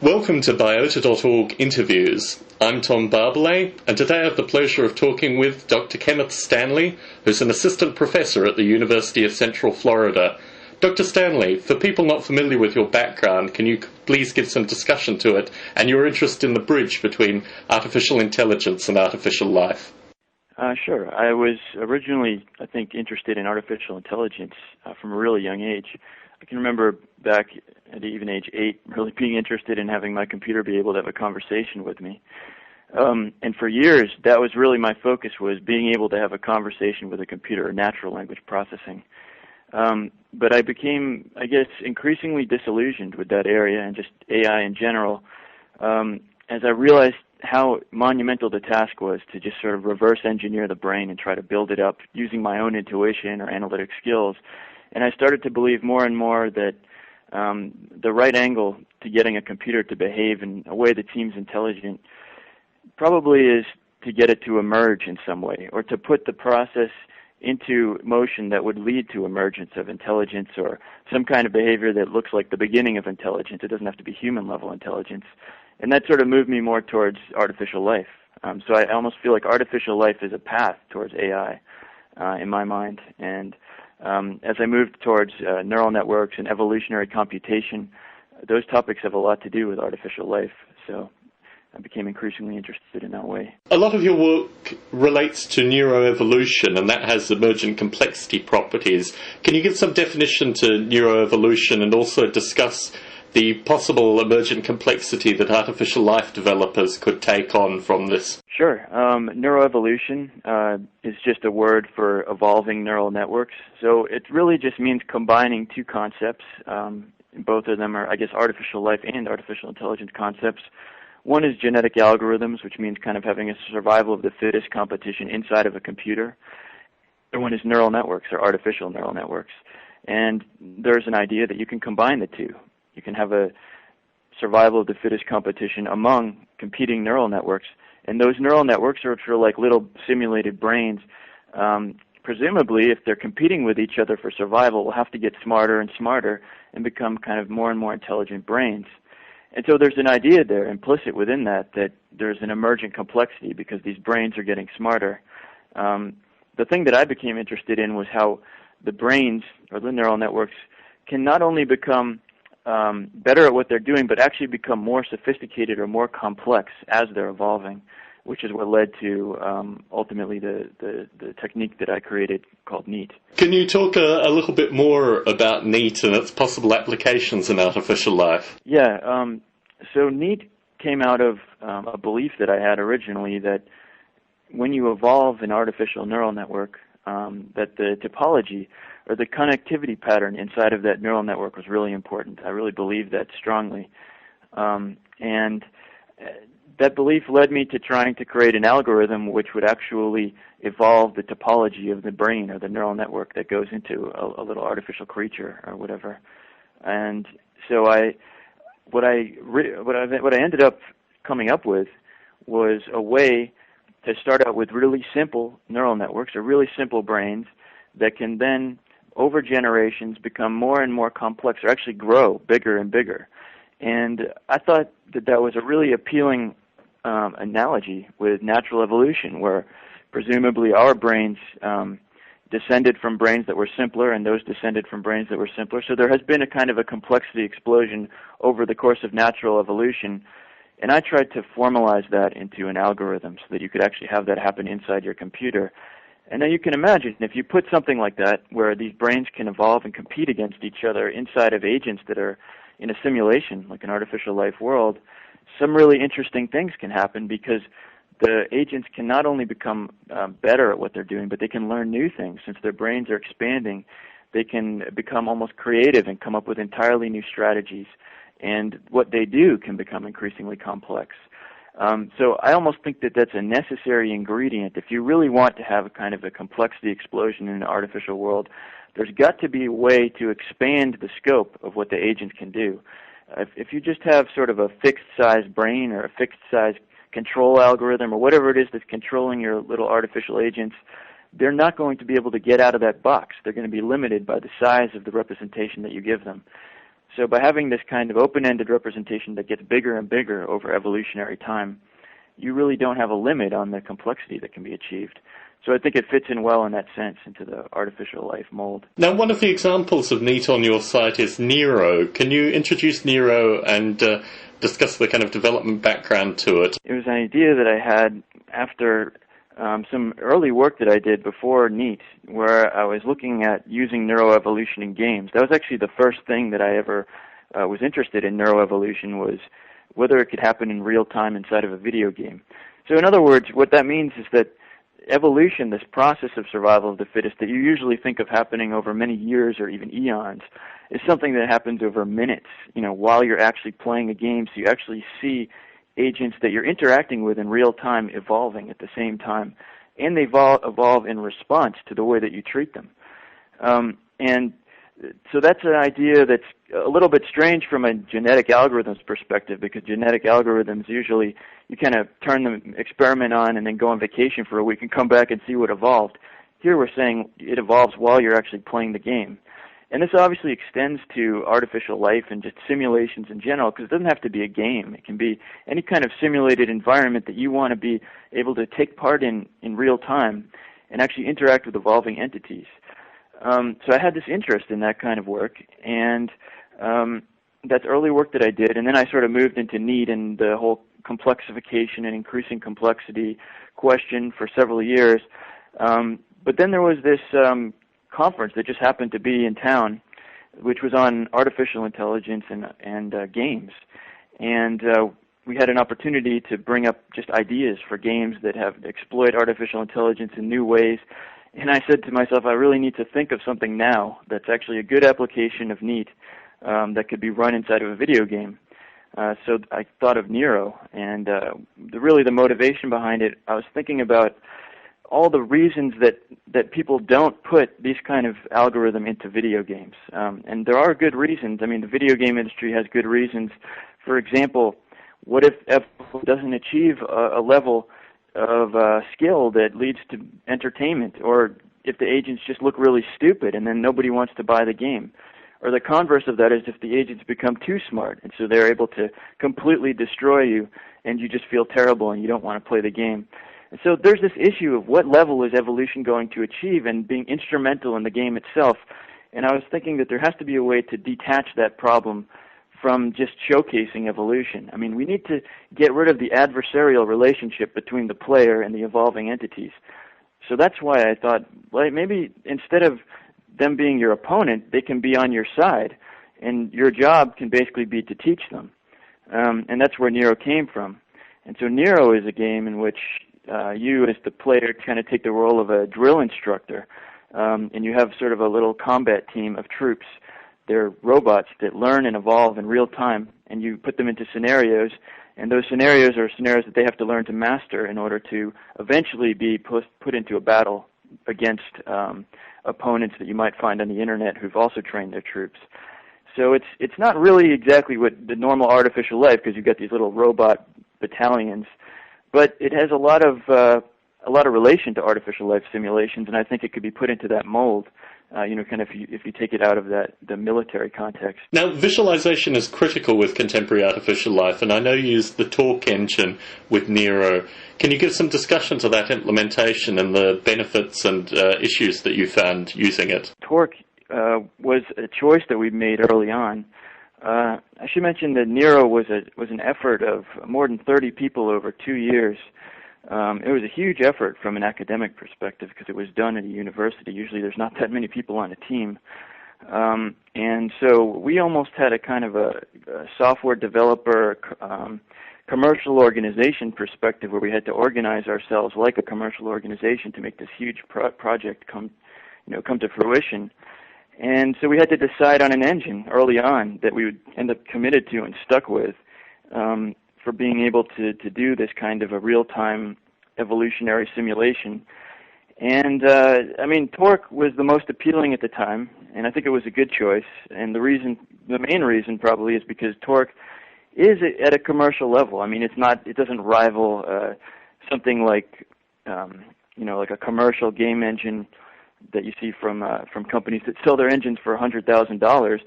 Welcome to Biota.org Interviews. I'm Tom Barbalet, and today I have the pleasure of talking with Dr. Kenneth Stanley, who's an assistant professor at the University of Central Florida. Dr. Stanley, for people not familiar with your background, can you please give some discussion to it and your interest in the bridge between artificial intelligence and artificial life? Sure. I was originally, interested in artificial intelligence from a really young age. I can remember back at even age 8 really being interested in having my computer be able to have a conversation with me. And for years, that was really my focus, was being able to have a conversation with a computer, natural language processing. But I became, increasingly disillusioned with that area and just AI in general, as I realized how monumental the task was to just sort of reverse engineer the brain and try to build it up using my own intuition or analytic skills. And I started to believe more and more that the right angle to getting a computer to behave in a way that seems intelligent probably is to get it to emerge in some way, or to put the process into motion that would lead to emergence of intelligence or some kind of behavior that looks like the beginning of intelligence. It doesn't have to be human-level intelligence. And that sort of moved me more towards artificial life. So I almost feel like artificial life is a path towards AI in my mind. And as I moved towards neural networks and evolutionary computation, those topics have a lot to do with artificial life. So I became increasingly interested in that way. A lot of your work relates to neuroevolution, and that has emergent complexity properties. Can you give some definition to neuroevolution and also discuss the possible emergent complexity that artificial life developers could take on from this? Sure. Neuroevolution is just a word for evolving neural networks. So it really just means combining two concepts. Both of them are, artificial life and artificial intelligence concepts. One is genetic algorithms, which means kind of having a survival of the fittest competition inside of a computer. And one is neural networks, or artificial neural networks. And there's an idea that you can combine the two. You can have a survival of the fittest competition among competing neural networks. And those neural networks are like little simulated brains. Presumably, if they're competing with each other for survival, will have to get smarter and smarter and become kind of more and more intelligent brains. And so there's an idea there implicit within that there's an emergent complexity because these brains are getting smarter. The thing that I became interested in was how the brains, or the neural networks, can not only become better at what they're doing, but actually become more sophisticated or more complex as they're evolving, which is what led to ultimately the technique that I created called NEAT. Can you talk a little bit more about NEAT and its possible applications in artificial life? Yeah, so NEAT came out of a belief that I had originally that when you evolve an artificial neural network, that the topology or the connectivity pattern inside of that neural network was really important. I really believed that strongly. And that belief led me to trying to create an algorithm which would actually evolve the topology of the brain or the neural network that goes into a little artificial creature or whatever. And so what I ended up coming up with was a way to start out with really simple neural networks or really simple brains that can then, over generations, become more and more complex or actually grow bigger and bigger. And I thought that was a really appealing analogy with natural evolution, where presumably our brains descended from brains that were simpler, and those descended from brains that were simpler. So there has been a kind of a complexity explosion over the course of natural evolution, and I tried to formalize that into an algorithm so that you could actually have that happen inside your computer. And now you can imagine, if you put something like that, where these brains can evolve and compete against each other inside of agents that are in a simulation, like an artificial life world, some really interesting things can happen, because the agents can not only become better at what they're doing, but they can learn new things. Since their brains are expanding, they can become almost creative and come up with entirely new strategies. And what they do can become increasingly complex. So I almost think that that's a necessary ingredient. If you really want to have a kind of a complexity explosion in an artificial world, there's got to be a way to expand the scope of what the agents can do. If you just have sort of a fixed-size brain or a fixed-size control algorithm or whatever it is that's controlling your little artificial agents, they're not going to be able to get out of that box. They're going to be limited by the size of the representation that you give them. So by having this kind of open-ended representation that gets bigger and bigger over evolutionary time, you really don't have a limit on the complexity that can be achieved. So I think it fits in well in that sense into the artificial life mold. Now, one of the examples of NEAT on your site is Nero. Can you introduce Nero and discuss the kind of development background to it? It was an idea that I had after some early work that I did before NEAT, where I was looking at using neuroevolution in games. That was actually the first thing that I ever was interested in neuroevolution, was whether it could happen in real time inside of a video game. So in other words, what that means is that evolution, this process of survival of the fittest that you usually think of happening over many years or even eons, is something that happens over minutes, while you're actually playing a game. So you actually see agents that you're interacting with in real time evolving at the same time, and they evolve in response to the way that you treat them. And so that's an idea that's a little bit strange from a genetic algorithms perspective, because genetic algorithms usually you kind of turn the experiment on and then go on vacation for a week and come back and see what evolved. Here we're saying it evolves while you're actually playing the game. And this obviously extends to artificial life and just simulations in general, because it doesn't have to be a game. It can be any kind of simulated environment that you want to be able to take part in real time and actually interact with evolving entities. So I had this interest in that kind of work, and that's early work that I did, and then I sort of moved into NEAT and the whole complexification and increasing complexity question for several years. But then there was this conference that just happened to be in town, which was on artificial intelligence and games. And we had an opportunity to bring up just ideas for games that have exploit artificial intelligence in new ways. And I said to myself, I really need to think of something now that's actually a good application of NEAT that could be run inside of a video game. So I thought of Nero, and really the motivation behind it, I was thinking about all the reasons that people don't put these kind of algorithm into video games. And there are good reasons. I mean, the video game industry has good reasons. For example, what if Apple doesn't achieve a level of skill that leads to entertainment, or if the agents just look really stupid and then nobody wants to buy the game? Or the converse of that is if the agents become too smart and so they're able to completely destroy you and you just feel terrible and you don't want to play the game. And so there's this issue of what level is evolution going to achieve and being instrumental in the game itself. And I was thinking that there has to be a way to detach that problem from just showcasing evolution. I mean, we need to get rid of the adversarial relationship between the player and the evolving entities. So that's why I thought, well, maybe instead of them being your opponent, they can be on your side, and your job can basically be to teach them. And that's where Nero came from. And so Nero is a game in which you, as the player, kind of take the role of a drill instructor, and you have sort of a little combat team of troops. They're robots that learn and evolve in real time, and you put them into scenarios, and those scenarios are scenarios that they have to learn to master in order to eventually be put into a battle against opponents that you might find on the internet who've also trained their troops. So it's not really exactly what the normal artificial life, because you've got these little robot battalions, but it has a lot of relation to artificial life simulations, and I think it could be put into that mold. Kind of if you take it out of the military context. Now, visualization is critical with contemporary artificial life, and I know you use the Torque engine with Nero. Can you give some discussion to that implementation and the benefits and issues that you found using it? Torque was a choice that we made early on. I should mention that Nero was an effort of more than 30 people over 2 years. It was a huge effort from an academic perspective because it was done at a university. Usually there's not that many people on a team. And so we almost had a kind of a software developer, commercial organization perspective where we had to organize ourselves like a commercial organization to make this huge project come to fruition. And so we had to decide on an engine early on that we would end up committed to and stuck with, for being able to do this kind of a real-time evolutionary simulation. And, Torque was the most appealing at the time, and I think it was a good choice. And the main reason probably is because Torque is at a commercial level. I mean, it doesn't rival something like, like a commercial game engine that you see from companies that sell their engines for $100,000.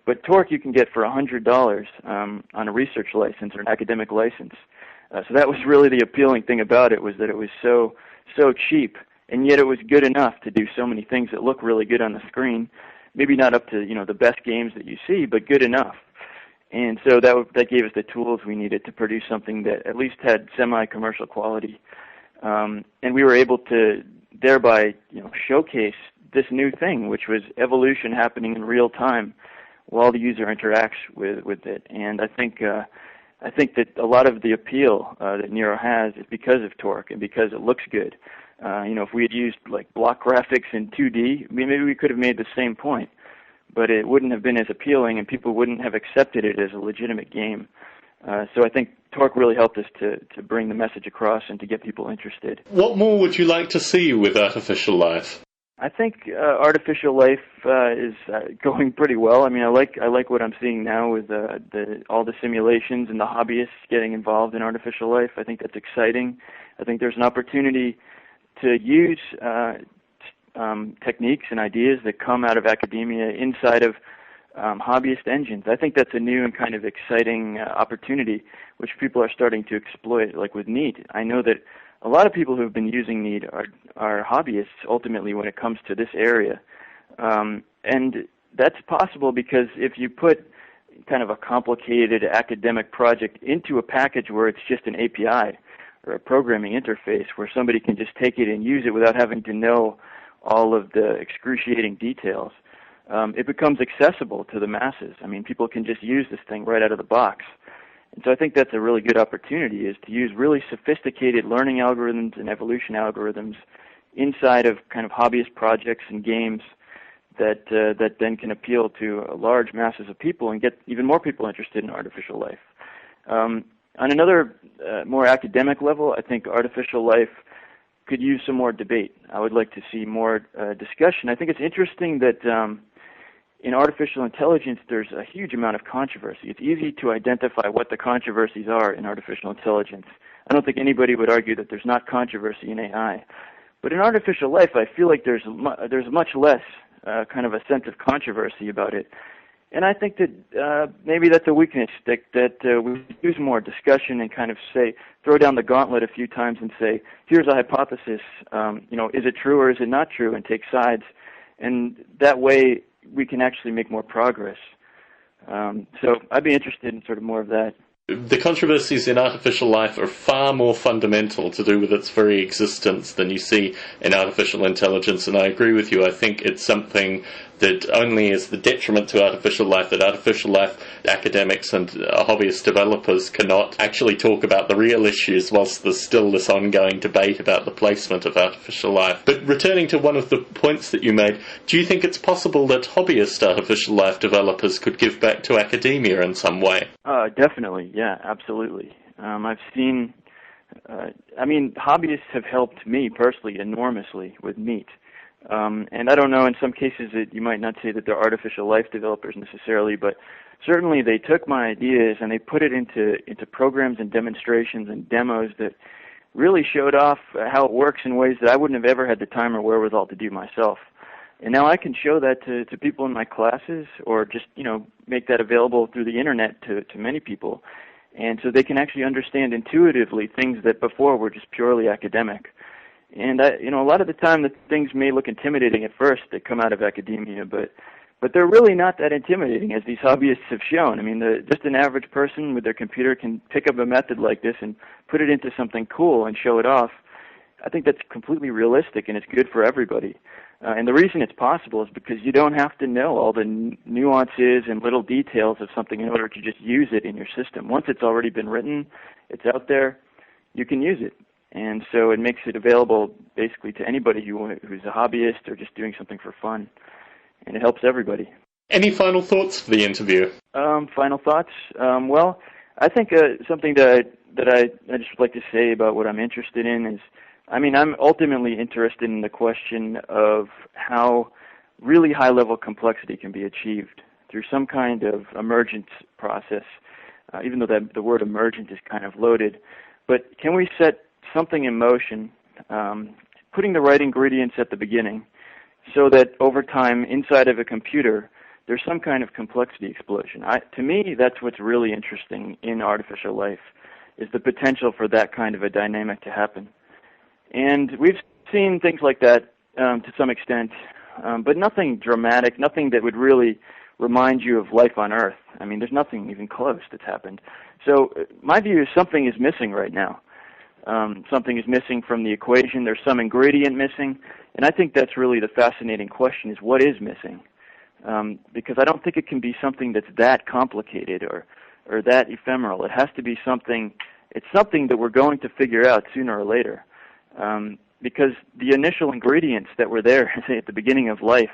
But torque you can get for $100 on a research license or an academic license. So that was really the appealing thing about it, was that it was so cheap, and yet it was good enough to do so many things that look really good on the screen. Maybe not up to the best games that you see, but good enough. And so that gave us the tools we needed to produce something that at least had semi-commercial quality. And we were able to thereby showcase this new thing, which was evolution happening in real time while the user interacts with it. And I think that a lot of the appeal that Nero has is because of torque and because it looks good. If we had used like block graphics in 2D, maybe we could have made the same point, but it wouldn't have been as appealing, and people wouldn't have accepted it as a legitimate game. So I think torque really helped us to bring the message across and to get people interested. What more would you like to see with artificial life? I think artificial life is going pretty well. I mean, I like what I'm seeing now with all the simulations and the hobbyists getting involved in artificial life. I think that's exciting. I think there's an opportunity to use techniques and ideas that come out of academia inside of hobbyist engines. I think that's a new and kind of exciting opportunity, which people are starting to exploit, like with Neat. I know that a lot of people who have been using Neat are hobbyists, ultimately, when it comes to this area. And that's possible because if you put kind of a complicated academic project into a package where it's just an API or a programming interface where somebody can just take it and use it without having to know all of the excruciating details, it becomes accessible to the masses. I mean, people can just use this thing right out of the box. And so I think that's a really good opportunity, is to use really sophisticated learning algorithms and evolution algorithms inside of kind of hobbyist projects and games that then can appeal to large masses of people and get even more people interested in artificial life. On another more academic level, I think artificial life could use some more debate. I would like to see more discussion. I think it's interesting that in artificial intelligence, there's a huge amount of controversy. It's easy to identify what the controversies are in artificial intelligence. I don't think anybody would argue that there's not controversy in AI. But in artificial life, I feel like there's much less kind of a sense of controversy about it. And I think that maybe that's a weakness, that we use more discussion and kind of throw down the gauntlet a few times and say, here's a hypothesis, is it true or is it not true, and take sides. And that way, we can actually make more progress. So I'd be interested in sort of more of that. The controversies in artificial life are far more fundamental to do with its very existence than you see in artificial intelligence, and I agree with you. I think it's something that only is the detriment to artificial life, that artificial life academics and hobbyist developers cannot actually talk about the real issues whilst there's still this ongoing debate about the placement of artificial life. But returning to one of the points that you made, do you think it's possible that hobbyist artificial life developers could give back to academia in some way? Definitely, yeah, absolutely. I've seen, hobbyists have helped me personally enormously with Neat. And I don't know, in some cases you might not say that they're artificial life developers necessarily, but certainly they took my ideas and they put it into programs and demonstrations and demos that really showed off how it works in ways that I wouldn't have ever had the time or wherewithal to do myself. And now I can show that to people in my classes, or just, make that available through the internet to many people. And so they can actually understand intuitively things that before were just purely academic. And a lot of the time the things may look intimidating at first that come out of academia, but they're really not that intimidating, as these hobbyists have shown. I mean, just an average person with their computer can pick up a method like this and put it into something cool and show it off. I think that's completely realistic, and it's good for everybody. And the reason it's possible is because you don't have to know all the nuances and little details of something in order to just use it in your system. Once it's already been written, it's out there, you can use it. And so it makes it available basically to anybody who's a hobbyist or just doing something for fun. And it helps everybody. Any final thoughts for the interview? Final thoughts? Well, I think something that I just would like to say about what I'm interested in is, I'm ultimately interested in the question of how really high-level complexity can be achieved through some kind of emergent process, even though the word emergent is kind of loaded. But can we set something in motion, putting the right ingredients at the beginning, so that over time, inside of a computer, there's some kind of complexity explosion. To me, that's what's really interesting in artificial life, is the potential for that kind of a dynamic to happen. And we've seen things like that to some extent, but nothing dramatic, nothing that would really remind you of life on Earth. I mean, there's nothing even close that's happened. So my view is something is missing right now. Something is missing from the equation. There's some ingredient missing, and I think that's really the fascinating question: is what is missing? Because I don't think it can be something that's that complicated or that ephemeral. It has to be something. It's something that we're going to figure out sooner or later. Because the initial ingredients that were there, say, at the beginning of life,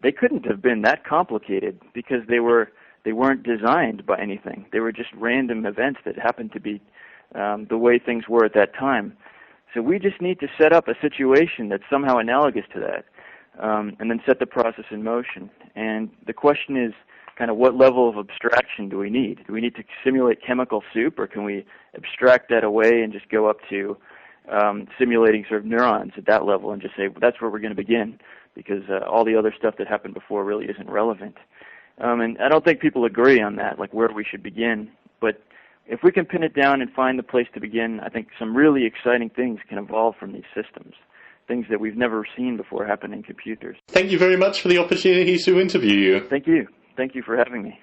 they couldn't have been that complicated because they weren't designed by anything. They were just random events that happened to be the way things were at that time. So we just need to set up a situation that's somehow analogous to that, and then set the process in motion. And the question is kind of what level of abstraction do we need? Do we need to simulate chemical soup, or can we abstract that away and just go up to simulating sort of neurons at that level and just say, well, that's where we're going to begin, because all the other stuff that happened before really isn't relevant. And I don't think people agree on that, like where we should begin. But if we can pin it down and find the place to begin, I think some really exciting things can evolve from these systems, things that we've never seen before happen in computers. Thank you very much for the opportunity to interview you. Thank you. Thank you for having me.